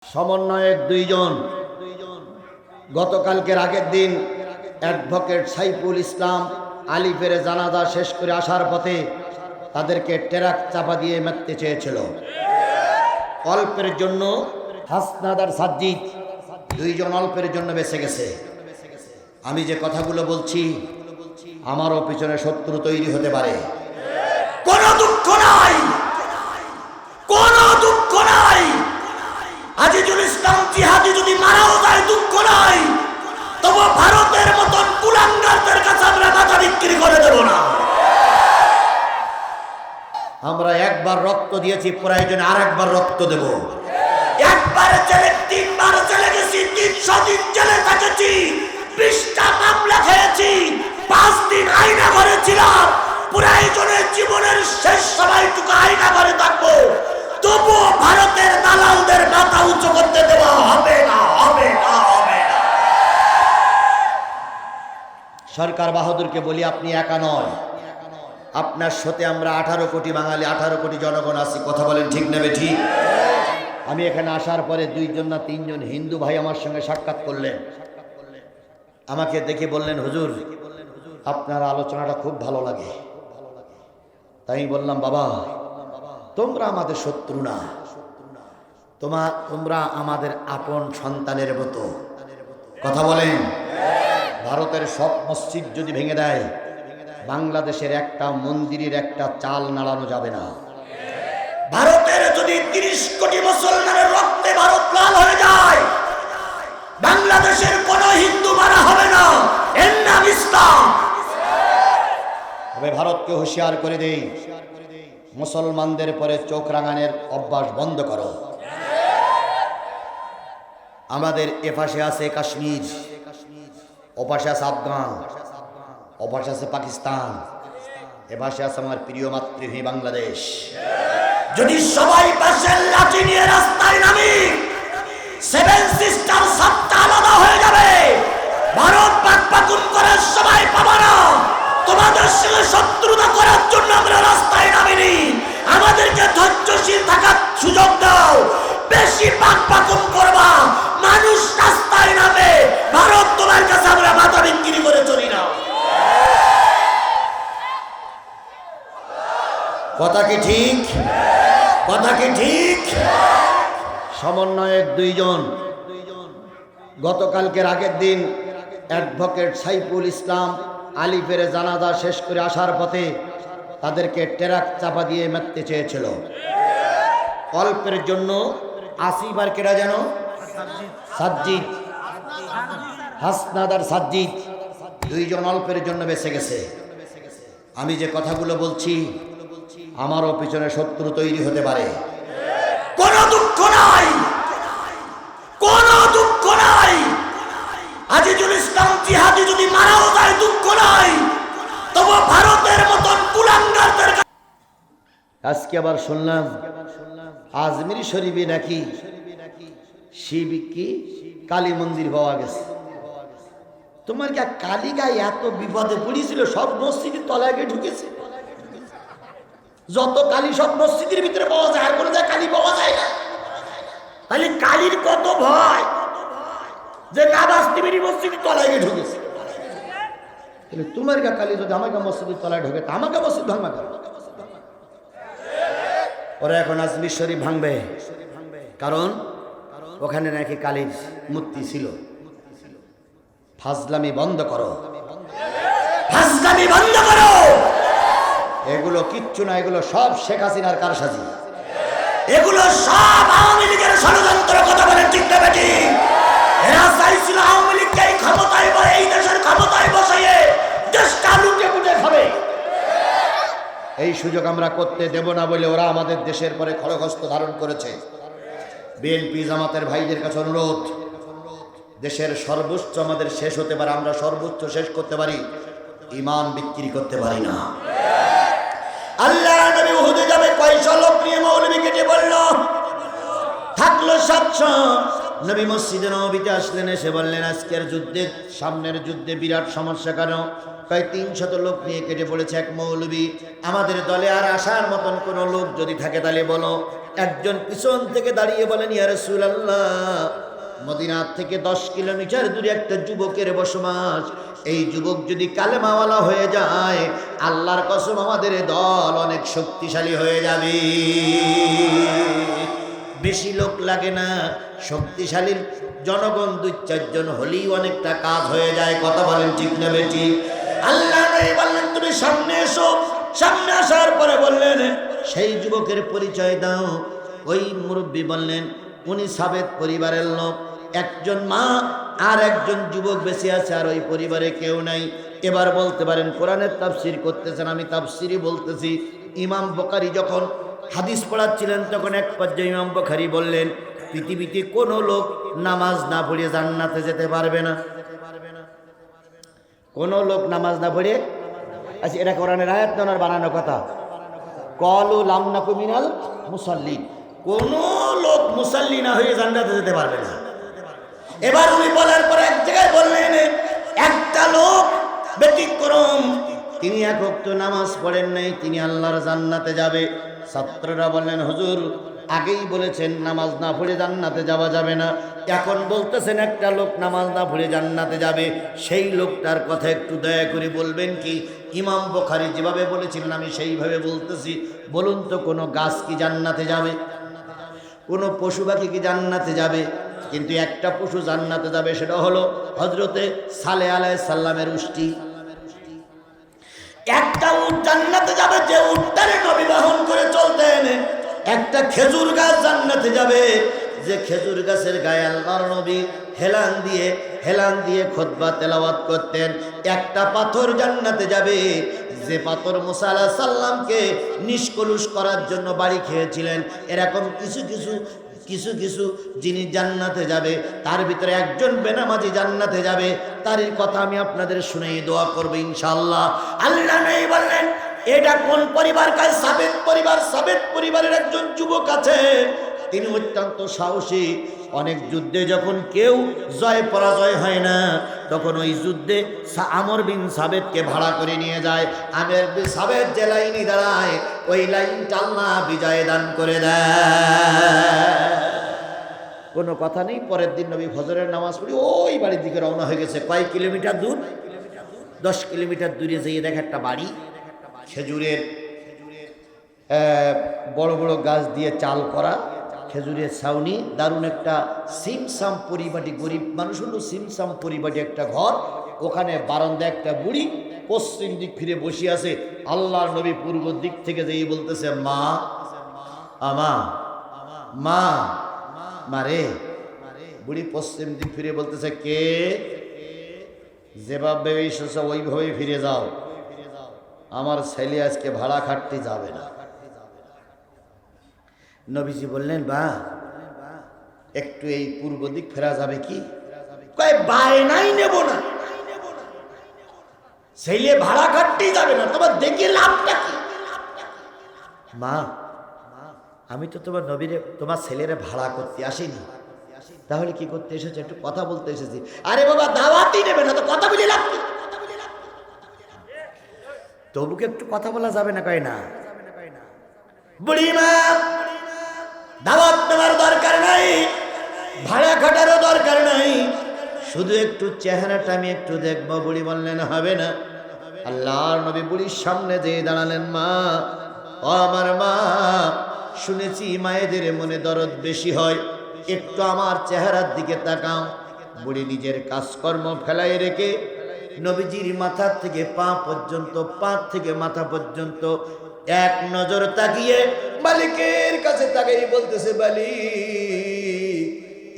সমন্বয়ক দুইজন গতকালকের আগের দিন অ্যাডভোকেট সাইফুল ইসলাম আলিফের জানাজা শেষ করে আসার পথে তাদেরকে ট্রাক চাপা দিয়ে মারতে চেয়েছিল। অল্পের জন্য হাসনাদ আর সাজ্জিদ দুইজন অল্পের জন্য বেঁচে গেছে। আমি যে কথাগুলো বলছি আমারও পিছনে শত্রু তৈরি হতে পারে, কোনো দুঃখ নাই, কোনো দুঃখ নাই। আজিজুল ইসলাম জিহাদি যদি মারাও যায় দুঃখ নাই, তবু ভারতের মতন কুলাঙ্গারদের কাছে আমরা মাথা বিক্রি করে দেব না। আমরা একবার রক্ত দিয়েছি, প্রয়োজনে আরেকবার রক্ত দেব। একবার জেলে 3 বার জেলে গেছি, 300 দিন জেলে থেকেছি, 20টা মামলা খেয়েছি, 5 দিন আয়না ঘরে ছিলাম। প্রয়োজনে জীবনের শেষ সময়টুকু আয়না ঘরে থাকবো, তবুও ভারতের দালালদের মাথা উঁচু করতে দেওয়া হবে না, হবে না, হবে না। সরকার বাহাদুরকে বলি, আপনি একা নয়, আপনার সাথে আমরা 18 কোটি বাঙালি, 18 কোটি জনগণ আছি। কথা বলেন ঠিক নেবে ঠিক? আমি এখানে আসার পরে 2জন না 3জন হিন্দু ভাই আমার সঙ্গে সাক্ষাৎ করলেন। আমাকে দেখে বললেন, হুজুর আপনার আলোচনাটা খুব ভালো লাগে। তাই আমি বললাম, বাবা তোমরা আমাদের শত্রু না, তোমরা আমাদের আপন সন্তানের মতো। কথা বলেন। ভারতের সব মসজিদ যদি ভেঙে দেয়, বাংলাদেশের একটা মন্দিরের একটা চাল নাড়ানো যাবে না। ভারতের যদি 30 কোটি মুসলমানের রক্তে ভারত লাল হয়ে যায়, বাংলাদেশের কোন হিন্দু মারা হবে না। এর নাম ইসলাম। তবে ভারতকে হুঁশিয়ার করে দেই, মুসলমানদের পরে চোখ রাঙানোর অভ্যাস বন্ধ করো। আমাদের এপাশে আছে কাশ্মীর, ওপাশে আছে আফগান, ওপাশে আছে পাকিস্তান, এপাশে আছে আমার প্রিয় মাতৃভূমি বাংলাদেশ। যদি সবাই পাশের লাঠি নিয়ে রাস্তায় নামি, 7 সিস্টার সবটা আলাদা হয়ে যাবে। ভারত পাকপাকুন করার সময় পাবা না। তোমাদের সঙ্গে শত্রুতা করার জন্য আমরা রাস্তায় নামিনি। আমাদেরকে ধৈর্যশীল থাকার সুযোগ দাও। বেশি পাকপাকুন করবা, মানুষ রাস্তায় নামে। ভারত তোমার কাছে আমরা মাথা বিক্রি করে চলি না। কথা কি ঠিক? কথা কি ঠিক? সমন্বয়ক দুইজন গতকালকের আগের দিন অ্যাডভোকেট সাইফুল ইসলাম আলিফের জানাজা শেষ করে আসার পথে তাদেরকে ট্রাক চাপা দিয়ে মারতে চেয়েছিল। অল্পের জন্য আসিফ আর কেডা যেন সাজ্জিদ, হাসনাদ আর সাজ্জিদ দুইজন অল্পের জন্য বেঁচে গেছে। আমি যে কথাগুলো বলছি আমারও পিছনে শত্রু তৈরি হতে পারে, কোনো দুঃখ নাই, কোনো দুঃখ নাই। আজিজুল ইসলাম জিহাদি যদি মারাও যায় দুঃখ নাই, তবু ভারতের মতন কুলাঙ্গারদের। আজকে আবার শুনলাম আজমির শরীফে নাকি শিব কি কালী মন্দির পাওয়া গেছে। তোমার কি কালী গায়ে এত বিপদে পড়েছিল, সব মসজিদের তলায় গিয়ে ঢুকেছে। যত কালী সব মসজিদের ভিতরে পাওয়া যায়, আর কোনো জায়গায় কালী পাওয়া যায় না। তাহলে কালীর কত ভয় যে নাবাস্তিবিনী মসজিদের তলায় গিয়ে ঢুকেছে। তোমার গা কালী যদি আমাকে মসজিদের তলায় ঢোকে, তা আমাকে মসজিদ ভাঙবা কেন? ওরা এখন আজমির শরীফ ভাঙবে, কারণ ওখানে নাকি কালীর মূর্তি ছিল। ফাজলামি বন্ধ করো, ফাজলামি বন্ধ করো। এগুলো কিচ্ছু না, এগুলো সব শেখ হাসিনার কারসাজি, এগুলো সব আওয়ামী লীগের ষড়যন্ত্র। কথা বলেন ঠিক না বেটি? এরা চাইছিল আওয়ামী লীগকে এই ক্ষমতায় বসে, এই দেশের ক্ষমতায় বসাইয়ে দেশটা লুটে পুটে খাবে। এই সুযোগ আমরা করতে দেব না বলে ওরা আমাদের দেশের পরে খড়গহস্ত ধারণ করেছে। বিএনপি জামাতের ভাইদের কাছে অনুরোধ, দেশের সর্বোচ্চ আমাদের শেষ হতে পারে, আমরা সর্বোচ্চ শেষ করতে পারি, ঈমান বিক্রি করতে পারি না। আল্লাহ নবী উহুদে যাবে, 500 লোক নিয়ে মৌলবী কেটে বলল, থাকলো 700, নবী মসজিদে নববীতে আসলেন, এসে বললেন আজকের যুদ্ধে, সামনের যুদ্ধে বিরাট সমস্যা। কেন? প্রায় 300 লোক নিয়ে কেটে পড়েছে এক মৌলবী। আমাদের দলে আর আসার মতন কোনো লোক যদি থাকে তাহলে বলো। একজন পিছন থেকে দাঁড়িয়ে বলেন, ইয়া রাসূলুল্লাহ, মদিনার থেকে 10 কিলোমিটার দূরে একটা যুবকের বসবাস। এই যুবক যদি কালেমাওয়ালা হয়ে যায়, আল্লাহর কসম আমাদের দল অনেক শক্তিশালী হয়ে যাবে। বেশি লোক লাগে না, শক্তিশালী জনগণ 2-4 জন হলেই অনেকটা কাজ হয়ে যায়। কথা বলেন ঠিক না বেটি? আল্লাহ নবী বললেন তুমি সামনে এসো। সামনে আসার পরে বললেন সেই যুবকের পরিচয় দাও। ওই মুরব্বী বললেন উনি সাবেত পরিবারের লোক, একজন মা আর একজন যুবক বেঁচে আছে, আর ওই পরিবারে কেউ নাই। এবার বলতে পারেন কোরআনের তাফসীর করতেছেন, আমি তাফসীরই বলতেছি। ইমাম বুখারী যখন হাদিস পড়াচ্ছিলেন তখন এক পর্যায়ে ইমাম বুখারী বললেন পৃথিবীতে কোনো লোক নামাজ না পড়ে জান্নাতে যেতে পারবে না। কোনো লোক নামাজ না পড়ে, আচ্ছা এটা কোরআনের আয়াত না ওনার বানানো কথা? ক্বালু লাম নাকু মিনাল মুসাল্লিন, কোনো লোক মুসাল্লি না হয়ে জান্নাতে যেতে পারবে না। এবার উনি বলার পর এক জায়গায় বললেন একটা লোক ব্যতিক্রম, তিনি এক ওয়াক্ত নামাজ পড়েন নাই, তিনি আল্লাহর জান্নাতে যাবে। ছাত্ররা বললেন হুজুর আগেই বলেছেন নামাজ না পড়ে জান্নাতে যাওয়া যাবে না, এখন বলতেছেন একটা লোক নামাজ না পড়ে জান্নাতে যাবে, সেই লোকটার কথা একটু দয়া করে বলবেন কি? ইমাম বুখারী যেভাবে বলেছিলেন আমি সেইভাবে বলতেছি। বলুন তো কোনো গাছ কি জান্নাতে যাবে? কোনো পশু পাখি কি জান্নাতে যাবে? কিন্তু একটা পশু জান্নাতে যাবে, সেটা হলো হযরতে সালেহ আলাইহিস সালামের উষ্টি। একটা উট জান্নাতে যাবে যে উটটারে নবী বহন করে চলতেন। একটা খেজুর গাছ জান্নাতে যাবে যে খেজুর গাছের গায়ে আল্লাহর নবী হেলান দিয়ে খুতবা তেলাওয়াত করতেন। একটা পাথর জান্নাতে যাবে যে পাথর মুসা আলাইহিস সালামকে নিষ্কলুষ করার জন্য বাড়ি খেয়েছিলেন। এরকম কিছু কিছু যিনি জান্নাতে যাবে, তার ভিতরে একজন বেনামাজি জান্নাতে যাবে। তারই কথা আমি আপনাদের শুনে দোয়া করব ইনশাআল্লাহ। আল্লাহ নবী বললেন এটা কোন পরিবার? কাজ সাবেত পরিবার। সাবেত পরিবারের একজন যুবক আছে, তিনি অত্যন্ত সাহসী। অনেক যুদ্ধে যখন কেউ জয় পরাজয় হয় না, তখন ওই যুদ্ধে আমর বিন সাবেতকে ভাড়া করে নিয়ে যায়। আমর বিন সাবেত যে লাইনে দাঁড়ায় ওই লাইনটা আল্লাহ বিজয় দান করে দেয়। কোনো কথা নেই। পরের দিন নবী ফজরের নামাজ পড়ি ওই বাড়ির দিকে রওনা হয়ে গেছে। কয় কিলোমিটার দূর? 10 কিলোমিটার দূরে যেয়ে দেখে একটা বাড়ি, খেজুরের বড় বড় গাছ দিয়ে চাল করা, খেজুরের ছাউনি, দারুণ একটা সিমসাম পরিবাটি, গরিব মানুষ হলো সিমসাম পরিবাটি একটা ঘর। ওখানে বারান্দা একটা বুড়ি পশ্চিম দিক ফিরে বসে আছে। আল্লাহর নবী পূর্ব দিক থেকে যেই বলতেছে মা আমা মা মারে। বুড়ি পশ্চিম দিক ফিরে বলতেছে কে? যেভাবে এসেছে ওইভাবে ফিরে যাও, আমার ছেলে আজকে ভাড়া খাটতে যাবে না। নবীজি বললেন বা একটু এই পূর্ব দিক ফেরা যাবে কি? কয় বায়নাই নেব না, ছেলে ভাড়া খাটতেই যাবে না, তোমার দেখে লাভটা কি? মা আমি তো তোমার নবীরে তোমার ছেলেরে ভাড়া করতে আসিনি, তাহলে কি করতে এসেছে? একটু কথা বলতে এসেছি। আরে বাবা দাওয়াতই নেবে না তো কথা বলে লাভ কি? তবুকে একটু কথা বলা যাবে না? কয় না। বুড়িমা দাওয়াত নেওয়ার দরকার নাই, ভাড়া খাটারও দরকার নাই, শুধু একটু চেহারাটা আমি একটু দেখবো। বুড়ি বললেন হবে না। আল্লাহর নবী বুড়ির সামনে যেয়ে দাঁড়ালেন। মা ও আমার মা, শুনেছি মায়েদের মনে দরদ বেশি হয়, একটু আমার চেহারার দিকে তাকাও। বুড়ি নিজের কাজকর্ম ফেলাই রেখে নবীজির মাথা থেকে পা পর্যন্ত, পা থেকে মাথা পর্যন্ত এক নজর তাকিয়ে মালিকের কাছে তাকিয়ে বলতেছে মালিক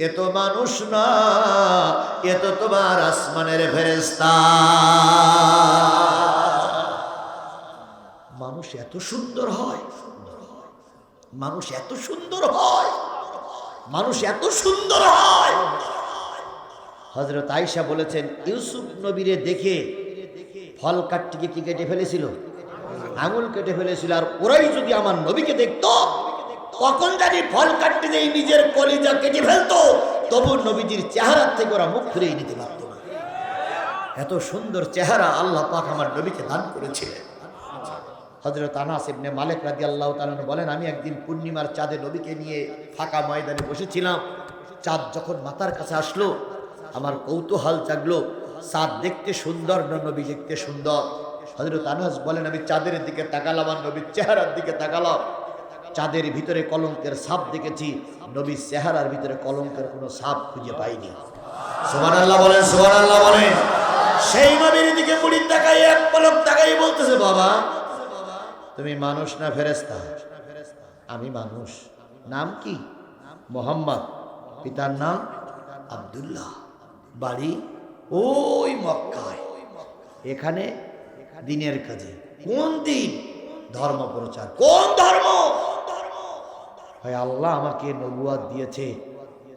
এ তো মানুষ না, এ তো তোমার আসমানের ফেরেশতা। মানুষ এত সুন্দর হয়, মানুষ এত সুন্দর হয়, মানুষ এত সুন্দর হয়। হযরত আয়েশা বলেছেন ইউসুফ নবীরে দেখে ফল কাটটিকে কি কেটে ফেলেছিল? আঙুল কেটে ফেলেছিল। আর ওরাই যদি আমার নবীকে দেখতো, কখন জানি ফল কাটতে যেই নিজের কলিজা কেটে ফেলতো, তবু নবীজির চেহারার থেকে ওরা মুখ ফিরিয়ে নিতে পারত না। এত সুন্দর চেহারা আল্লাহ পাক আমার নবীকে দান করেছিলেন। হযরত আনাস ইবনে মালিক রাদিয়াল্লাহু তাআলা বলেন, আমি একদিন পূর্ণিমার চাঁদে নবীকে নিয়ে ফাঁকা ময়দানে বসেছিলাম। চাঁদ যখন মাথার কাছে আসলো, আমার কৌতূহল জাগলো, চাঁদ দেখতে সুন্দর না নবী দেখতে সুন্দর। হযরত আনাস বলেন, আমি চাঁদের দিকে তাকালাম আর নবীর চেহারার দিকে তাকালাম। চাঁদের ভিতরে কলঙ্কের ছাপ দেখেছি, নবীর চেহারার ভিতরে কলঙ্কের কোনো ছাপ খুঁজে পাইনি। সুবহানাল্লাহ বলেন, সুবহানাল্লাহ বলেন। সেই নবীর দিকে বুড়ি তাকাই, এক পলক তাকাই বলতেছে, বাবা তুমি মানুষ না ফেরেশতা? আমি মানুষ। নাম কি? মোহাম্মদ। পিতার নাম আব্দুল্লাহ। বাড়ি ওই মক্কায়। এখানে দিনের কাজে। কোন দিন? ধর্ম প্রচার। কোন ধর্ম? ভাই আল্লাহ আমাকে নবুয়াত দিয়েছে,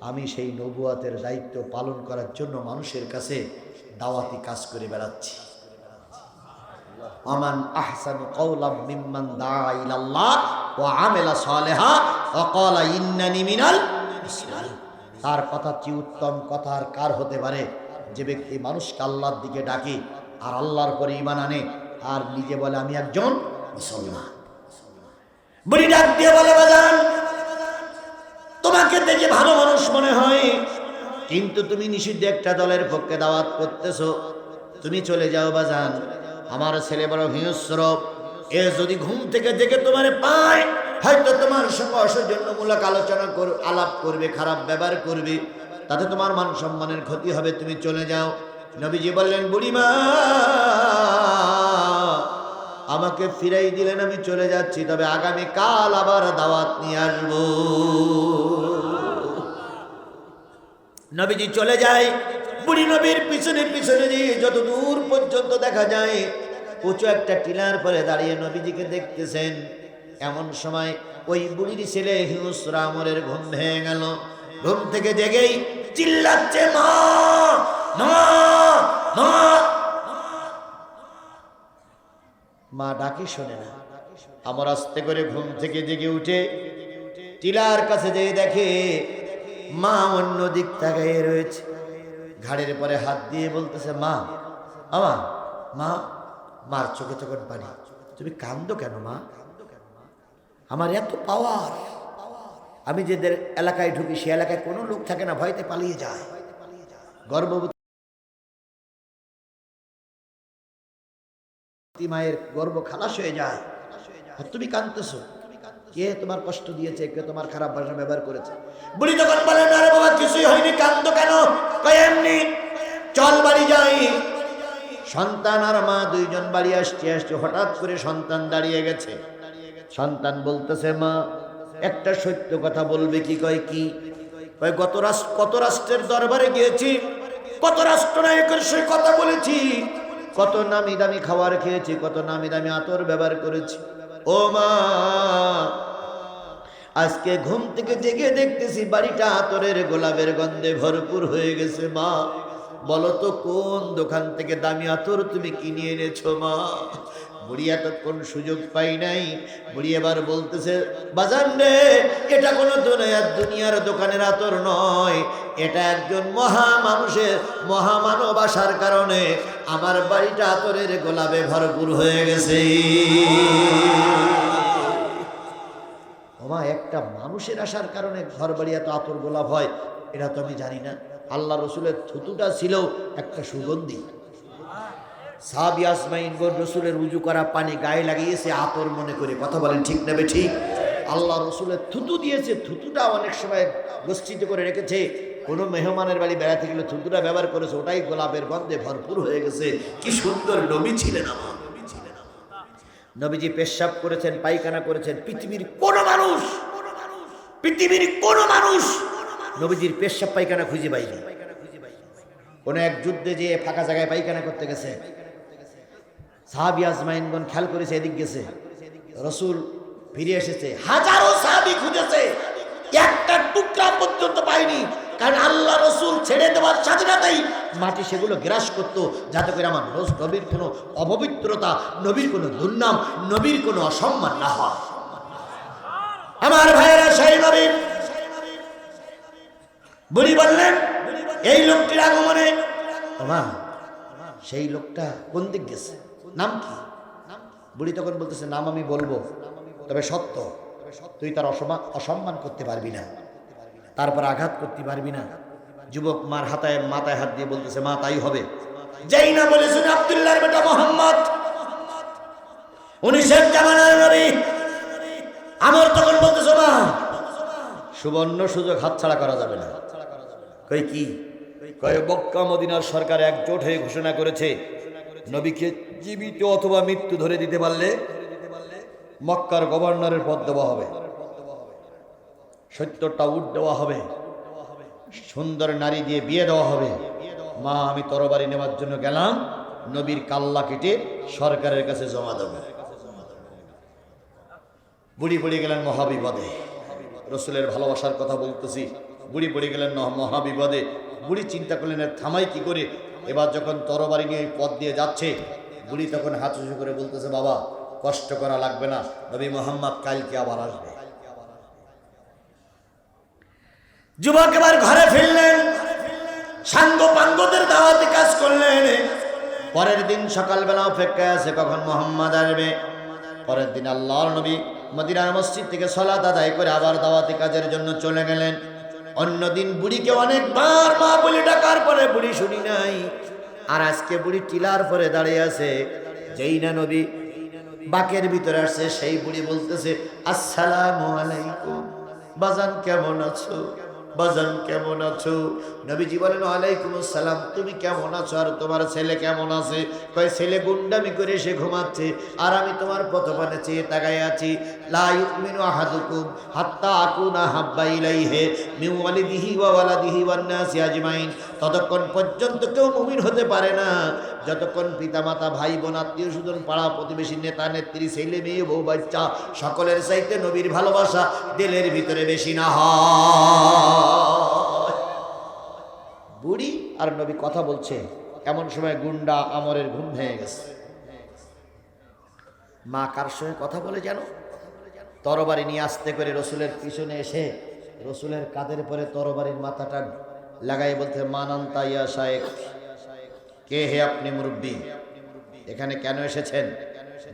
আমি সেই নবুয়াতের দায়িত্ব পালন করার জন্য মানুষের কাছে দাওয়াতি কাজ করে বেড়াচ্ছি। আমান আহসানু কাওলাম মিম্মান দাআ ইলাল্লাহ ওয়া আমিলা সালিহা ওয়া ক্বালা ইন্নানি মিনাল মুসলিমিন। তার কথা চেয়ে উত্তম কথা আর কার হতে পারে? যে ব্যক্তি মানুষকে আল্লাহর দিকে ডাকে আর আল্লাহর পরে ঈমান আনে আর নিজে বলে আমি একজন মুসলমান। বুড়ি ডাক দিয়ে বলে, বাজান তোমাকে দেখে ভালো মানুষ মনে হয়, কিন্তু তুমি নিষিদ্ধ একটা দলের পক্ষে দাওয়াত করতেছো। তুমি চলে যাও বাজান, আমার ছেলে বড় হিংস্র, এ যদি ঘুম থেকে জেগে তোমার পায় হয়তো তোমার সঙ্গে অসৌজন্যমূলক আলাপ করবে, খারাপ ব্যবহার করবে, তাতে তোমার মান সম্মানের ক্ষতি হবে, তুমি চলে যাও। নবীজি বললেন, বুড়িমা আমাকে ফিরাই দিলেন, আমি চলে যাচ্ছি, তবে আগামী কাল আবার দাওয়াত নিয়ে আসবো। নবীজি চলে যায়। বুড়ি নবীর পিছনে পিছনে দিয়ে যত দূর পর্যন্ত দেখা যায় উঁচু একটা টিলার পরে দাঁড়িয়ে নবীজিকে দেখতেছেন। এমন সময় ওই বুড়ির ছেলে হিংস্র আমরের ঘুম ভেঙে গেল। ঘুম থেকে জেগেই চিল্লাচ্ছে, মা মা মা। মা ডাকে শোনে না। আমার আস্তে করে ঘুম থেকে জেগে উঠে টিলার কাছে যেয়ে দেখে মা অন্য দিক তাকাইয়ে রয়েছে। ঘাড়ের পরে হাত দিয়ে বলতেছে, মা আমা মা। মার চোখে তখন পানি। তুমি কান্দো কেন মা? আমার এত পাওয়ার, আমি যেদের এলাকায় ঢুকি সে এলাকায় কোনো লোক থাকে না, ভয়তে পালিয়ে যায়। গর্ভবতী মায়ের গর্ভ খালাস হয়ে যায়। তুমি কাঁদতেছো, কে তোমার কষ্ট দিয়েছে, কে তোমার খারাপ ভাষা ব্যবহার করেছে? বুড়ি তখন বলেন, আরে বাবা কিছুই হয়নি, কাঁদো কেন? এমনি চল বাড়ি যাই। সন্তান আর মা দুইজন বাড়ি আসছে। হঠাৎ করে সন্তান দাঁড়িয়ে গেছে। সন্তান বলতেছে, মা একটা সত্য কথা বলবে কি? কয় কি? কয় কত রাষ্ট্রের দরবারে গিয়েছি, কত রাষ্ট্রনায়কের সে কথা বলেছি, কত নামি দামি খাবার খেয়েছি, কত নামি দামি আতর ব্যবহার করেছি। ও মা আজকে ঘুম থেকে জেগে দেখতেছি বাড়িটা আতরের গোলাপের গন্ধে ভরপুর হয়ে গেছে। মা বলো তো কোন দোকান থেকে দামি আতর তুমি কিনে এনেছো মা? বুড়ি এতক্ষণ সুযোগ পাই নাই। বুড়ি এবার বলতেছে, বাজান রে, এটা কোনো দুনিয়ার দোকানের আতর নয়, এটা একজন মহা মানুষের মহামানব আসার কারণে আমার বাড়িটা আতরের গোলাপে ভরপুর হয়ে গেছে। ওমা একটা মানুষের আসার কারণে ঘর বাড়ি এত আতর গোলাপ হয়, এটা তো আমি জানি না। আল্লাহ রসুলের থুতুটা ছিল একটা সুগন্ধি। সাহাবী আজমাইন রসুলের উজু করা পানি গায়ে লাগিয়েছে আতর মনে করে। কথা বলেন ঠিক নেবে ঠিক? আল্লাহ রসুলের থুতু দিয়েছে, থুতুটা অনেক সময় গচ্ছিত করে রেখেছে। কোনো মেহমানের বাড়ি বেড়াতে গেলে থুতুটা ব্যবহার করেছে, ওটাই গোলাপের গন্ধে ভরপুর হয়ে গেছে। কি সুন্দর নবী ছিলেন আমার। নবীজি পেশাব করেছেন, পায়খানা করেছেন, পৃথিবীর কোন মানুষ নবীজির পেশাব পায়খানা খুঁজে পাইনি। কোন এক যুদ্ধে যে ফাঁকা জায়গায় পায়খানা করতে গেছে, সাহাবী আজমাইনগণ খেয়াল করেছে এদিক গেছে, রসুল ফিরে এসেছে। হাজারো সাহাবী খুঁজেছে, একটা টুকরা পর্যন্ত পায়নি। কারণ আল্লাহ রসুল ছেড়ে দেওয়ার সাথে সাথেই মাটি সেগুলো গ্রাস করতো, যাতে করে আমার নবীর কোনো অপবিত্রতা, নবীর কোনো দুর্নাম, নবীর কোনো অসম্মান না হয়। আমার ভাইয়েরা, সেই নবী বুড়ি বললেন এই লোকটির আগমনে মা সেই লোকটা কোন দিক গেছে, নাম কি? বুড়ি তখন বলতেছে নাম আমি বলবো, তবে সত্য তুই তার অসম্মান করতে পারবি না, তারপর আঘাত করতে পারবি না। যুবক মার মাথায় হাত দিয়ে বলতেছে মা তাই হবে। যেই না বলেছেন আব্দুল্লাহর বেটা মোহাম্মদ, উনি শেখ জামানার নবী। আমার তখন বলতেছে মা সুবর্ণ সুযোগ হাতছাড়া করা যাবে না। কই কি? কয় মক্কা মদিনার সরকার একজোট হয়ে ঘোষণা করেছে নবীকে জীবিত অথবা মৃত্যু ধরে দিতে পারলে মক্কার গভর্নরের পদ দেওয়া হবে, 70টা উট দেওয়া হবে, সুন্দর নারী দিয়ে বিয়ে দেওয়া হবে। মা আমি তরবারি নেওয়ার জন্য গেলাম, নবীর কাল্লা কেটে সরকারের কাছে জমা দেব। বুড়ি পড়ে গেলেন মহাবিপদে। রসুলের ভালোবাসার কথা বলতেছি, বুড়ি পড়ে গেলেন মহাবিপদে। বুড়ি চিন্তা করলেন থামাই কি করে। এবার যখন তরবারি নিয়ে পথ দিয়ে যাচ্ছে, বুড়ি তখন হাত উঁচু করে বলতেছে বাবা কষ্ট করা লাগবে না, নবী মোহাম্মদ কালকে আবার আসবে। যুবক এবার ঘরে ফিরলেন, সাঙ্গ পাঙ্গদের দাওয়াতি কাজ করলেন। পরের দিন সকালবেলা অপেক্ষায় আছে কখন মোহাম্মদ আসবে। পরের দিন আল্লাহর নবী মদিনার মসজিদ থেকে সালাত আদায় করে আবার দাওয়াতি কাজের জন্য চলে গেলেন। অন্যদিন বুড়িকে অনেকবার মা বলে ডাকার পরে বুড়ি শুনি নাই, আর আজকে বুড়ি টিলার পরে দাঁড়িয়ে আছে। যেই না নবী বাকের ভিতরে আসছে, সেই বুড়ি বলতেছে আসসালামু আলাইকুম, বাজান কেমন আছো, বাজান কেমন আছো? নবীজি বলেন ওয়ালাইকুম আসসালাম, তুমি কেমন আছো আর তোমার ছেলে কেমন আছে? কয় ছেলে গুন্ডামি করে সে ঘুমাচ্ছে, আর আমি তোমার পথপানে চেয়ে তাকাই আছি। লা ইউমিনু আহাদুকুম হাত্তা আকুনা হাব্বা ইলাইহি মিন ওয়ালিদিহি ওয়া ওয়ালাদিহি ওয়ান নাসি আজমাইন। ততক্ষণ পর্যন্ত কেউ মুমিন হতে পারে না যতক্ষণ পিতামাতা ভাই বোন আত্মীয় স্বজন পাড়া প্রতিবেশী নেতা নেত্রী ছেলে মেয়ে বউ বাচ্চা সকলের চাইতে নবীর ভালোবাসা দিলের ভিতরে বেশি না হয়। বুড়ি আর নবী কথা বলছে, এমন সময় গুন্ডা আমরের ঘুম ভেঙে গেছে। মা কার সঙ্গে কথা বলে যেন তরবারি নিয়ে আসতে করে রসুলের পিছনে এসে রসুলের কাঁধের পরে তরবারির মাথাটা লাগাই বলতে মানান্তা ইয়া শায়েখ, কে হে আপনি মুরব্বী, এখানে কেন এসেছেন?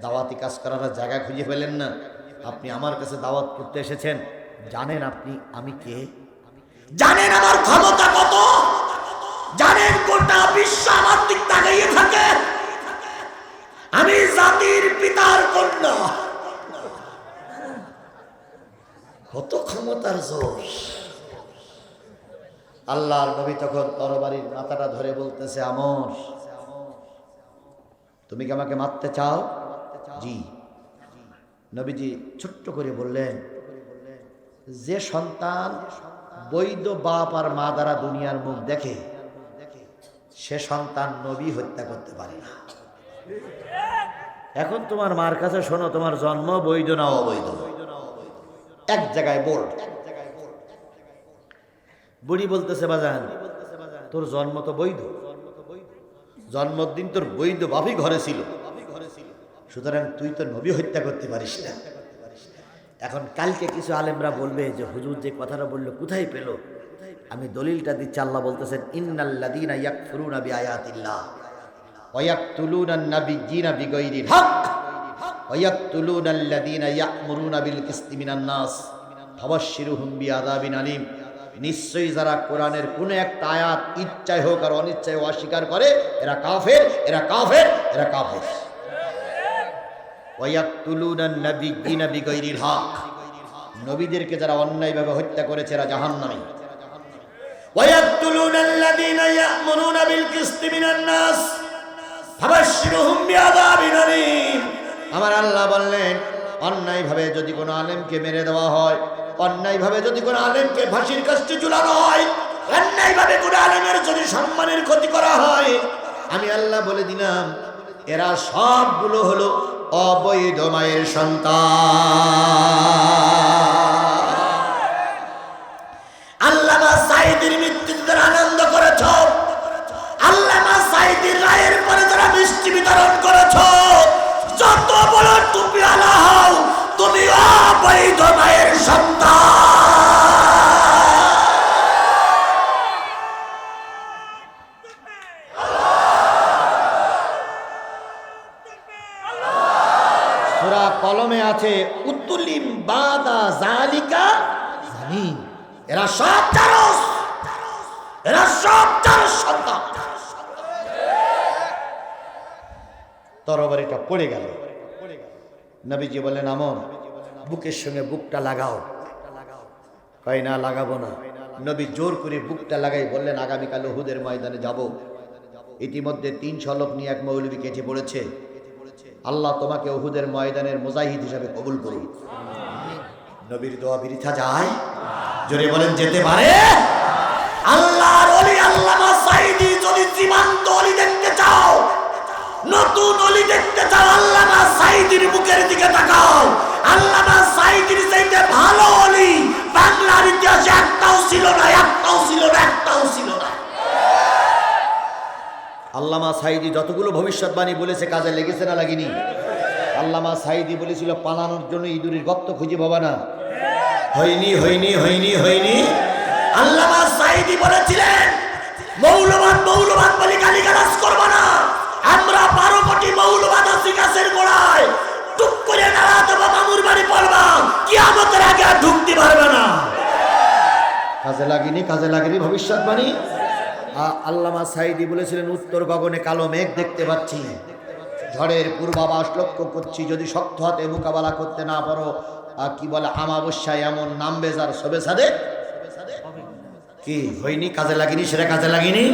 দাওয়াতি কাজ করার জায়গা খুঁজে পেলেন না, আপনি আমার কাছে দাওয়াত করতে এসেছেন। জানেন আপনি আমি কে? জানেন আমার ক্ষমতা কত? জানেন গোটা বিশ্ব আমার দিক তাকিয়ে থাকে? আমি জাতির পিতার কন্যা। কত ক্ষমতার জোর! আল্লাহর নবী তখন তরবারির মাথাটা ধরে বলতেছে আমর, তুমি কি আমাকে মারতে চাও? জি। নবীজি ছোট্ট করে বললেন, যে সন্তান বৈধ বাপ আর মা দ্বারা দুনিয়ার মুখ দেখে সে সন্তান নবী হত্যা করতে পারে না। এখন তোমার মার কাছে শোনো, তোমার জন্ম বৈধ না অবৈধ, এক জায়গায় বোল্ড। বুড়ি বলতেছে বাজান তোর জন্ম তো বৈধ, জন্মদিন তোর বৈধ বাপই ঘরে ছিল, সুতরাং তুই তো নবী হত্যা করতে পারিস না। এখন কালকে কিছু আলেমরা বলবে যে হুজুর যে কথাটা বললো কোথায় পেল? আমি দলিলটা দিচ্ছি। আল্লাহ বলতেছেন ইন্নাল্লাযীনা ইয়াকফুরুনা বিআয়াতিল্লাহ ওয়া ইয়াকতুলুনান নাবিয়্যিনা বিগাইরিল হক ওয়া ইয়াকতুলুনাল্লাযীনা ইয়া'মুরুনা বিল কিসতি মিনান নাস ফাবাশশিরহুম বিআযাবিন আলীম। নিশ্চয়ই যারা কোরআনের কোনো একটা আয়াত ইচ্ছায় হোক আর অনিচ্ছায় অস্বীকার করে এরা কাফের, এরা কাফের, এরা কাফের। ওয়া ইয়াকতুলুনান নাবিয়্যিনা বিগাইরিল হক, নবীদেরকে যারা অন্যায়ভাবে হত্যা করেছে এরা জাহান্নামী। ওয়া ইয়াকতুলুনাল্লাযীনা ইয়া'মুরুনা বিল কিসতি মিনান নাস ফাবাশশিরহুম বিআযাবিন আলীম। আমার আল্লাহ বললেন অন্যায়ভাবে যদি কোনো আলেমকে মেরে দেওয়া হয়, অন্যায়ভাবে যদি কোনো আলেমকে ফাঁসির কাস্টে ঝুলানো হয়, অন্যায়ভাবে কোনো আলেমের যদি সম্মানের ক্ষতি করা হয়, আমি আল্লাহ বলে দিলাম এরা সবগুলো হলো অবৈধ মায়ের সন্তান। আল্লামা সাঈদীর মৃত্যুতে যারা আনন্দ করেছ, আল্লামা সাঈদীর রায়ের পরে যারা মিষ্টি বিতরণ করেছ, যত বড় টুপি আলা হও তুমি অবৈধ মায়ের সন্তান। কলমে আছে উতুলিম বাদা জালিকা জামিন। এরা সব জারস, এরা সব জারস সন্তান। তরবারিটা পড়ে গেল। নবীজি বলেন আমর বুকের সঙ্গে বুকটা লাগাও। কয় না লাগাবো না। নবী জোর করে বুকটা লাগাই বললেন আগামীকাল উহুদের ময়দানে যাব। ইতিমধ্যে 300 লোক নিয়ে এক মৌলবী কেটে পড়েছে। আল্লাহ তোমাকে উহুদের ময়দানের মুজাহিদ হিসাবে কবুল করুন। নবীর দোয়া বৃথা যায়? জোরে বলেন যেতে পারে। আল্লাহর ওলি আল্লামা সাঈদী যদি জীবন্ত ওলি দেখতে চাও, নতুন ওলি দেখতে চাও, আল্লামা সাঈদীর মুখের দিকে তাকাও। আল্লামা সাঈদীর চাইতে ভালো ওলি বাংলার ইতিহাসে একটাও ছিল না, একটাও ছিল না, একটাও ছিল না। আল্লামা সাঈদী যতগুলো ভবিষ্যৎবাণী বলেছে কাজে লেগেছে না লাগেনি? আল্লামা সাঈদী বলেছিল পালানোর জন্য ইঁদুরের গর্ত খুঁজে পাবা না। হয়নি হয়নি হয়নি হয়নি। আল্লামা সাঈদী বলেছিলেন মৌলবাদ মৌলবাদ বলে গালিগালাজ করবা না। আমরা 12 কোটি মৌলবাদ আছি গাছের গোড়ায়। টুক করে নাড়া দেবো মামুর বাড়ি পড়বা, কিয়ামতের আগে আর ঢুকতে পারবে না। কাজে লাগেনি, কাজে লাগেনি ভবিষ্যৎবাণী। আল্লামা সাঈদী বলেছিলেন উত্তর গগনে কালো মেঘ দেখতে পাচ্ছি, ঝড়ের পূর্বাভাস লক্ষ্য করছি। যদি শক্ত হাতে মোকাবেলা করতে না পারো, কি বলে আমাবস্যায় এমন নামবে যার সবে সাদে। কি হয়নি? কাজে লাগেনি, সেটা কাজে লাগেনি।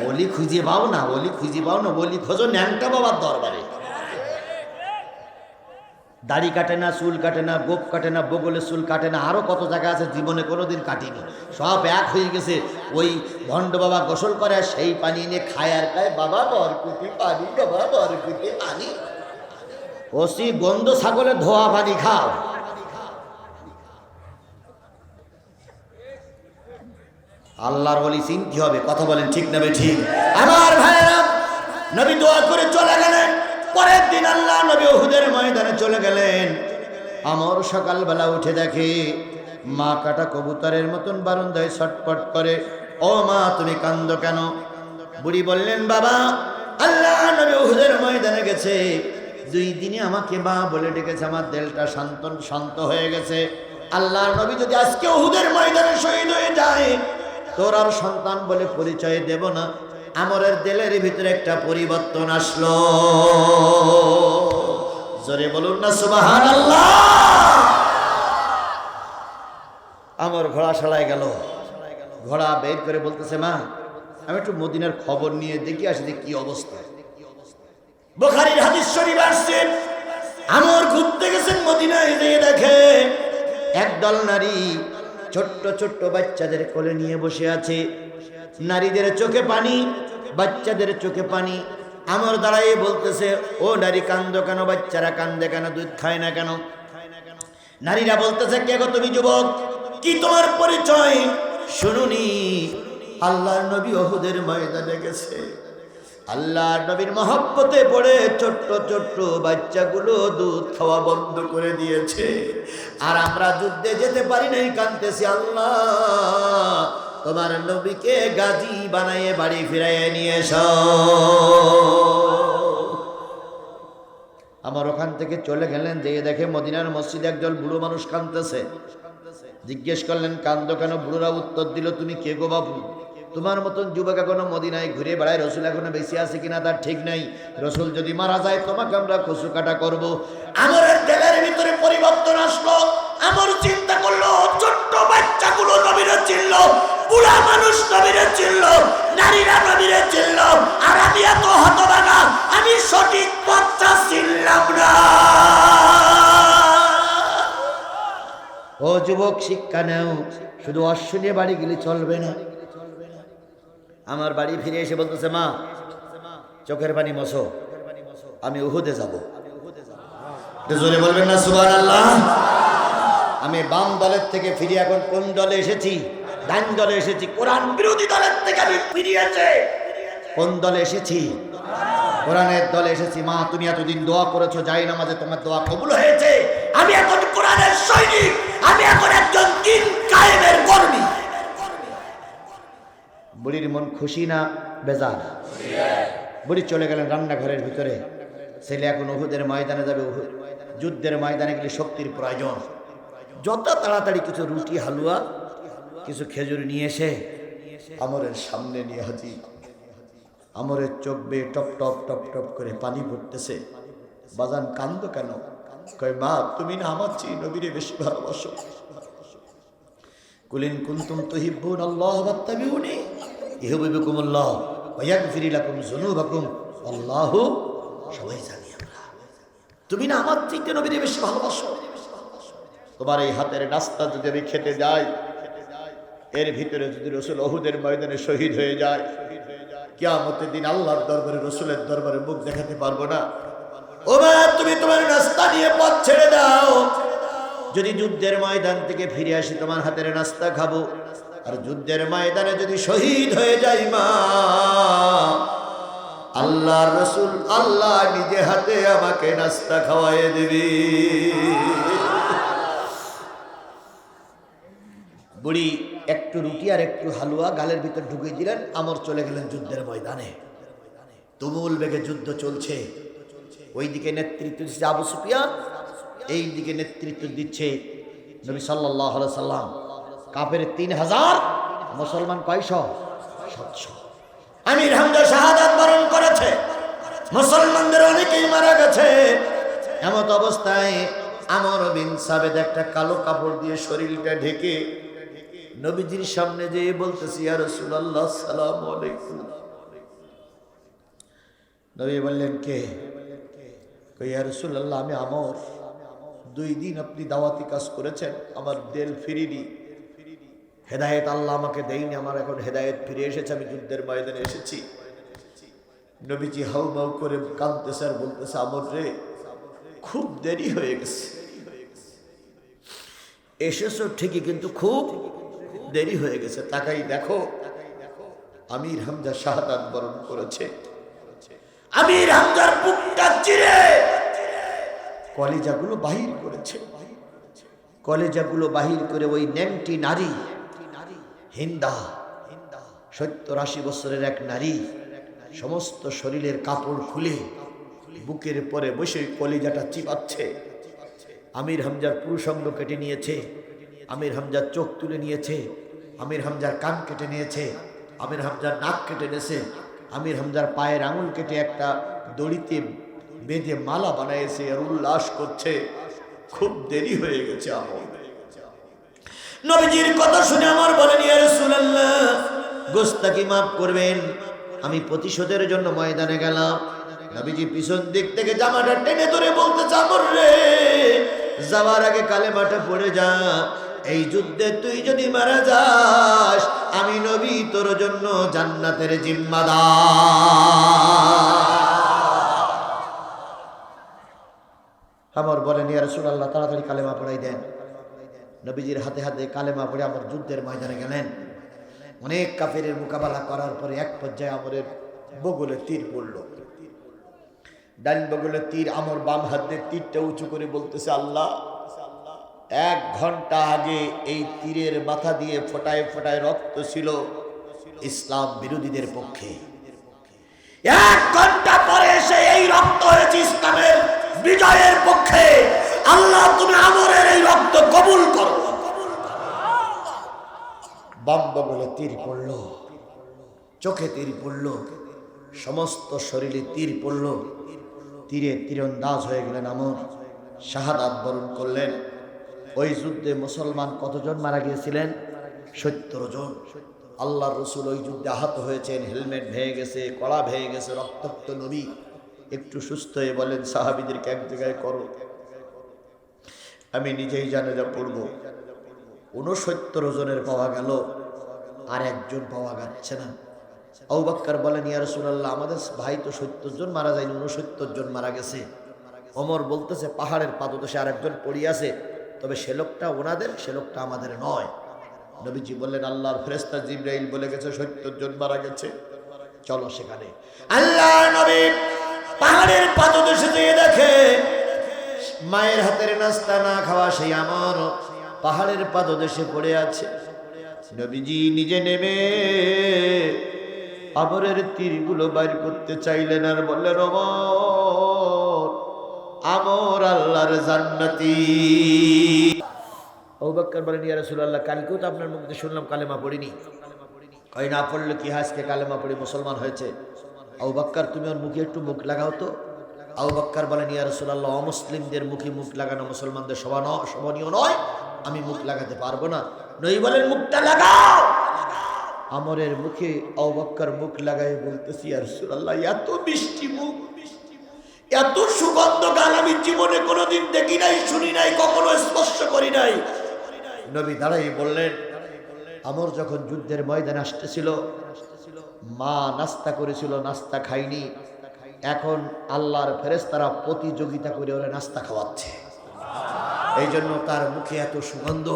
ওলি খুঁজে পাও না, ওলি খুঁজে পাও না, ওলি খোঁজো ন্যাংটা বাবার দরবারে। দাড়ি কাটে না, চুল কাটে না, গোপ কাটে না, বগলের চুল কাটে না, আরো কত জায়গা আছে জীবনে কোনোদিন কাটিনি, সব এক হয়ে গেছে। ওই ভণ্ড বাবা গোসল করে সেই পানি নিয়ে খায় আর খায় বাবা বরকুতি পানি, বাবা বরকুতি পানি। ওসি গন্ধ ছাগলের ধোয়া পানি খাও। আল্লাহর ওলি চিনতে হবে। কথা বলেন ঠিক না ঠিক? আমার ভাইরা নবী দোয়া করে চলে গেলেন। পরের দিন আল্লাহ নবী উহুদের ময়দানে চলে গেলেন। আমর সকালবেলা উঠে দেখে মা কাটা কবুতরের মতন বারান্দায় ছটপট করে। ও মা তুমি কান্দো কেন? বুড়ি বললেন বাবা আল্লাহ নবী উহুদের ময়দানে গেছে, 2 দিনে আমাকে মা বলে ডেকেছে, আমার দিলটা শান্ত হয়ে গেছে। আল্লাহর নবী যদি আজকে উহুদের ময়দানে শহীদ হয়ে যায়, তোর আর সন্তান বলে পরিচয় দেব না। আমরের দিলের ভিতরে একটা পরিবর্তন আসলো। জোরে বলুন না সুবহানাল্লাহ। আমর ঘোড়া সালায় গেল। ঘোড়া বের করে বলতেছে মা আমি একটু মদিনার খবর নিয়ে দেখি আসি যে কি অবস্থা। বুখারীর হাদিস শরীফ আসছে আমর ঘুরতে গেছেন মদিনায়, গিয়ে দেখে একদল নারী ছোট্ট ছোট্ট বাচ্চাদের কোলে নিয়ে বসে আছে। নারীদের চোখে পানি, বাচ্চাদের চোখে পানি। আমর দাঁড়াই বলতেছে ও নারী কান্দো কেন? বাচ্চারা কান্দে কেন? দুধ খায় না কেন? নারীরা বলতেছে কে গো তুমি যুবক, কি তোমার পরিচয়? শুনুনি আল্লাহর নবী উহুদের ময়দানে গেছে। আল্লাহর নবীর মহব্বতে পড়ে ছোট্ট ছোট্ট বাচ্চাগুলো দুধ খাওয়া বন্ধ করে দিয়েছে, আর আমরা যুদ্ধে যেতে পারি নাই, কাঁদতেছি। আল্লাহ তোমার নবীকে গাজী বানাইয়ে বাড়ি ফিরাইয়ে নিয়ে এসো। আমার ওখান থেকে চলে গেলেন, যেয়ে দেখে মদিনার মসজিদে একজন বুড়ো মানুষ কাঁদতেছে। জিজ্ঞেস করলেন কান্দো কেন? বুড়োরা উত্তর দিল তুমি কে গো বাবু? তোমার মতন যুবক এখনো মদিনায় ঘুরে বেড়ায়, রসুল এখনো বেঁচে আছে কিনা তার ঠিক নাই। রসুল যদি মারা যায় তোমাকে আমরা কচু কাটা করবো। আমরের দিলের ভিতরে পরিবর্তন আসলো। আমর চিন্তা করলো ছোট্ট বাচ্চাগুলো নবীরে চিনল, বুড়া মানুষ নবীরে চিনল, নারীরা নবীরে চিনল, আর আমি এত হতভাগা, আমি সঠিক পথটা চিনলাম না। ও যুবক শিক্ষা নেও, শুধু অশ্ব নিয়ে বাড়ি গেলে চলবে না। আমার বাড়ি ফিরে এসে বলতেছে মা চোখের পানি মশো, আমি উহুদে যাব। জোরে বলবেন না সুবহানাল্লাহ। আমি বাম দলের থেকে ফিরে এখন কোন দলে এসেছি? ডান দলে এসেছি। কোরআন বিরোধী দলের থেকে আমি ফিরিয়েছে কোন দলে এসেছি? কোরআনের দলে এসেছি। মা তুমি এতদিন দোয়া করেছো, যাই নামাজে তোমার দোয়া কবুল হয়েছে। আমি এখন কোরআনের সৈনিক, আমি এখন একজন দিন কায়েমের কর্মী। বুড়ির মন খুশি না বেজার? বুড়ি চলে গেলেন রান্নাঘরের ভিতরে। ছেলে এখন উহুদের ময়দানে যাবে, যুদ্ধের ময়দানে গেলে শক্তির প্রয়োজন। যত তাড়াতাড়ি কিছু রুটি হালুয়া কিছু খেজুর নিয়ে এসে আমরের সামনে নিয়ে হাজির। আমরের চোখ বেয়ে টপ টপ টপ টপ করে পানি পড়তেছে। বাজান কান্দ কেন? কয় মা তুমি না আমার চেয়ে নবীরে বেশি ভালোবাসো। কুলিন কুনতুম তুহিব্বুন আল্লাহ ফাত্তাবিউনি ইউহিব্বুকুমুল্লাহ ওয়া ইয়াগফির লাকুম যুনুবাকুম আল্লাহু, সবাই জানি আমরা, তুমি না আমার চেয়ে নবীরে বেশি ভালোবাসো। তোমার এই হাতের নাস্তা যদি আমি খেতে যাই, এর ভিতরে যদি রসুল উহুদের ময়দানে শহীদ হয়ে যায়, কিয়ামতের দিন আল্লাহর দরবারে রসুলের দরবারে মুখ দেখাতে পারবো না। ও মা তুমি তোমার নাস্তা নিয়ে পথ ছেড়ে দাও। যদি যুদ্ধের ময়দান থেকে ফিরে আসি তোমার হাতের নাস্তা খাবো, আর যুদ্ধের ময়দানে যদি শহীদ হয়ে যাই মা, আল্লাহর রসুল আল্লাহ নিজে হাতে আমাকে নাস্তা খাওয়াইয়ে দিবি। বুড়ি একটু রুটি আর একটু হালুয়া গালের ভিতর ঢুকিয়ে দিলেন। আমর চলে গেলেন যুদ্ধের ময়দানে। তুমুল বেগে যুদ্ধ চলছে। ওইদিকে নেতৃত্ব দিচ্ছে আবু সুফিয়ান, এই দিকে নেতৃত্ব দিচ্ছে নবী সাল্লাল্লাহু আলাইহি সাল্লাম। কাফের 3000, মুসলমান কয়শো? 700। আমির হামজা শাহাদাত বরণ করেছে, মুসলমানদের অনেকেই মারা গেছে। এমত অবস্থায় আমর বিন সাবেদ একটা কালো কাপড় দিয়ে শরীরটা ঢেকে নবীজির সামনে যেয়ে বলতেছি, ইয়া রাসূলুল্লাহ আসসালামু আলাইকুম। নবী বললেন কে? ইয়া রাসূলুল্লাহ আমি আমর। 2 দিন আপনি দাওয়াতি কাজ করেছেন, আমার দিল ফিরিনি, হেদায়েত আল্লাহ আমাকে দেয়নি, আমার এখন হেদায়েত ফিরে এসেছে, আমি যুদ্ধের ময়দানে এসেছি। নবীজি হাউমাউ করে কাঁদতেছে আর বলতেছে, আমর রে খুব দেরি হয়ে গেছে, এসেছো ঠিকই কিন্তু খুব দেরি হয়ে গেছে। তাকাই দেখো আমির হামজা শাহাদাত বরণ করেছে। আমির হামজার বুকটা চিরে কলিজাগুলো বাহির করেছে। কলিজাগুলো বাহির করে ওই ন্যাংটি নারী হিন্দা, 70-80 বছরের এক নারী, সমস্ত শরীরের কাপড় খুলে বুকের পরে বসে কলিজাটা চিপাচ্ছে। আমির হামজার পুরুষাঙ্গ কেটে নিয়েছে, আমির হামজার চোখ তুলে নিয়েছে, আমির হামজার কান কেটে নিয়েছে, আমির হামজার নাক কেটে নিয়েছে, আমির হামজার পায়ের আঙুল কেটে একটা দড়িতে বেঁধে মালা বানাইছে আর উল্লাস করছে। খুব দেরি হয়ে গেছে। আমর নবীজির কথা শুনে আমার বলেন, ইয়া রাসূলুল্লাহ গোস্তাকি মাফ করবেন, আমি প্রতিশোধের জন্য ময়দানে গেলাম। নবীজি পিছন দিক থেকে জামাটা টেনে ধরে বলতেছে, আমর রে যাওয়ার আগে কালেমাটা পড়ে যা। এই যুদ্ধে তুই যদি মারা যাস, আমি নবী তোর জন্য জান্নাতের জিম্মাদার। আমর বলেন, ইয়া রাসূলুল্লাহ তাড়াতাড়ি কালেমা পড়াই দেন। নবীজির হাতে হাতে কালেমা পড়ে আমর যুদ্ধের ময়দানে গেলেন। অনেক কাফেরের মোকাবেলা করার পরে এক পর্যায়ে আমরের বগলে তীর পড়ল। ডান বগলে তীর। আমর বাম হাত দিয়ে তীরটা উঁচু করে বলতেছে, আল্লাহ 1 ঘন্টা আগে এই তীরের মাথা দিয়ে ফোটায় ফোটায় রক্ত ছিল ইসলাম বিরোধীদের পক্ষে, 1 ঘন্টা পরে এসে এই রক্ত হয়েছে ইসলামের বিজয়ের পক্ষে। আল্লাহ তুমি আমরের এই রক্ত কবুল করো। বাম বগলে তীর পড়ল, চোখে তীর পড়ল, সমস্ত শরীরে তীর পড়ল। তীরে তীরন্দাজ হয়ে গেলেন আমর, শাহাদাত বরণ করলেন। ওই যুদ্ধে মুসলমান কতজন মারা গিয়েছিলেন? 70 জন। আল্লাহর রসুল ওই যুদ্ধে আহত হয়েছেন, হেলমেট ভেঙে গেছে, কড়া ভেঙে গেছে, রক্তাক্ত নবী একটু সুস্থ হয়ে বলেন সাহাবীদেরকে এক জায়গায় করো, আমি নিজেই জানাজা পড়ব। 69 জনের পাওয়া গেল, আর একজন পাওয়া যাচ্ছে না। আবু বকর বলেন, ইয়া রাসূলুল্লাহ আমাদের ভাই তো 70 জন মারা যায়নি, 69 জন মারা গেছে। ওমর বলতেছে, পাহাড়ের পাদদেশে আরেকজন পড়ে আছে, তবে সে লোকটা ওনাদের, সে লোকটা আমাদের নয়। নবীজি বললেন, আল্লাহর ফেরেশতা জিবরাইল বলে গেছে 70 জন মারা গেছে, চলো সেখানে। আল্লাহর নবী পাহাড়ের পাদদেশে যেয়ে দেখে মায়ের হাতের নাস্তা না খাওয়া সেই আমর পাহাড়ের পাদদেশে পড়ে আছে। নবীজি নিজে নেমে আমরের তীরগুলো বাইর করতে চাইলেন আর বললেন, ওমর আমর আল্লাহর জান্নাতি। আবু বকর বলেন, ইয়া রাসূলুল্লাহ, কালকেও তো আপনার মুখ দিয়ে শুনলাম কালেমা পড়িনি। কই না পড়লে কি আজকে কালেমা পড়ে মুসলমান হয়েছে? আবু বকর, তুমি ওর মুখে একটু মুখ লাগাও তো। আবু বকর বলেন, ইয়া রাসূলুল্লাহ, অমুসলিমদের মুখে মুখ লাগানো মুসলমানদের শোভনীয় নয়, আমি মুখ লাগাতে পারবো না। নবী বলেন, মুখটা লাগাও। আমরের মুখে আবু বকর মুখ লাগাই বলতেছি, ইয়া রাসূলুল্লাহ, এত মিষ্টি মুখ, এত সুগন্ধ গাল আমি জীবনে কোনোদিন দেখি নাই, শুনি নাই, কখনো স্পর্শ করি নাই। নবী দাঁড়াই বললেন, আমর যখন যুদ্ধের ময়দানে আসতেছিল, মা নাস্তা করেছিল, নাস্তা খাইনি, এখন আল্লাহর ফেরেশতারা প্রতিযোগিতা করে ওরা নাস্তা খাওয়াচ্ছে, এই জন্য তার মুখে এত সুগন্ধ।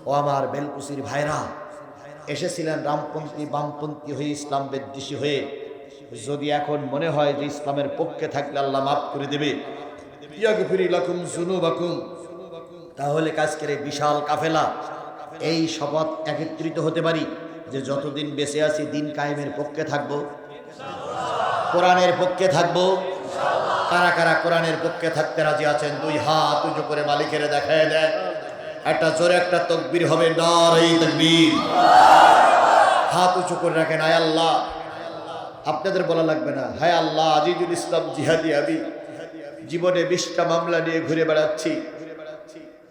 ও আমার বেলকুচির ভাইরা, এসেছিলেন রামপন্থী বামপন্থী হয়ে, ইসলাম বিদ্বেষী হয়ে। যদি এখন মনে হয় যে ইসলামের পক্ষে থাকলে আল্লাহ মাফ করে দেবে, ইয়াগফির লাকুম যুনুবাকুম, তাহলে আজকের এই বিশাল কাফেলা এই শপথ একত্রিত হতে পারি যে যতদিন বেঁচে আছি দিন কায়েমের পক্ষে থাকবো, কোরআনের পক্ষে থাকবো। কারা কারা কোরআনের পক্ষে থাকতে রাজি আছেন? দুই হাত উঁচু করে মালিকের দেখায় দেয়, একটা জোরে একটা তাকবীর হবে, নারে তাকবীর। হাত উঁচু করে রাখেন, আয় আল্লাহ, আপনাদের বলা লাগবে না, হায় আল্লাহ, আজিজুল ইসলাম জিহাদি আমি জীবনে 20টা মামলা নিয়ে ঘুরে বেড়াচ্ছি,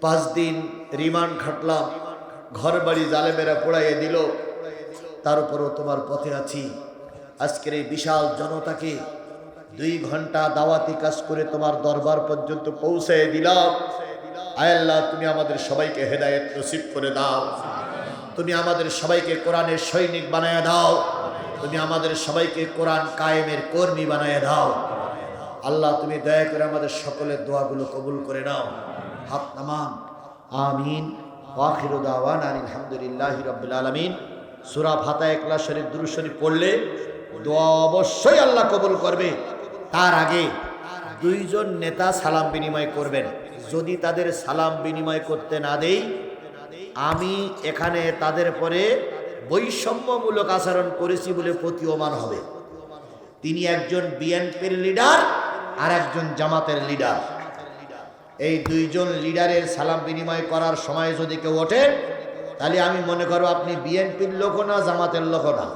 5 দিন রিমান্ড খাটলাম, ঘর বাড়ি জালেমেরা পোড়াইয়ে দিল, তার উপরও তোমার পথে আছি। আজকের এই বিশাল জনতাকে 2 ঘন্টা দাওয়াতি কাজ করে তোমার দরবার পর্যন্ত পৌঁছে দিলাম। আয় আল্লাহ, তুমি আমাদের সবাইকে হেদায়েত নসিব করে দাও, তুমি আমাদের সবাইকে কোরআনের সৈনিক বানায় দাও, তুমি আমাদের সবাইকে কোরআন কায়েমের কর্মী বানায় দাও। আল্লাহ, তুমি দয়া করে আমাদের সকলের দোয়াগুলো কবুল করে নাও। হাত নামান। আমিন। আখিরু দাওয়ানা আলহামদুলিল্লাহি রাব্বিল আলামিন। সূরা ফাতিহা, ইখলাস শরীফ, দুরূদ শরীফ পড়লে দোয়া অবশ্যই আল্লাহ কবুল করবে। তার আগে 2 জন নেতা সালাম বিনিময় করবেন। যদি তাদের সালাম বিনিময় করতে না দেই, আমি এখানে তাদের পরে বৈষম্যমূলক আচরণ করেছি বলে প্রতীয়মান হবে। তিনি একজন বিএনপির লিডার আর একজন জামাতের লিডার। এই 2 জন লিডারের সালাম বিনিময় করার সময় যদি কেউ ওঠে, তাহলে আমি মনে করব আপনি বিএনপির লোক না, জামাতের লোক না।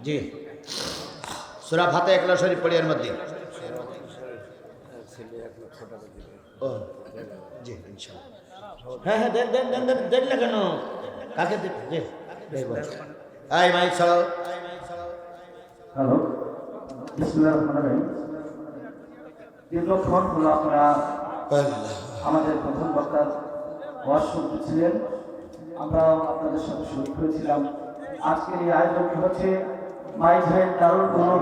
জি, সূরা ফাতিহা, ইখলাস শরীফ পড়ি এর মধ্যে। ও জি, ইনশাআল্লাহ। হ্যাঁ হ্যাঁ, দেন দেন দেন দেন না কেন? কাকে দেন? জি, এই মাইক চালাও। হ্যালো, বিসমিল্লাহির রহমানির রহিম। দীর্ঘক্ষণ হলো আপনারা আমাদের প্রথম বক্তার ওয়াজ শুনতেছিলেন, আমরা আপনাদের সাথে শরীক হয়েছিলাম। আজকের এই আয়োজনটি হচ্ছে মাই ভাইয়ের দারুল উলুম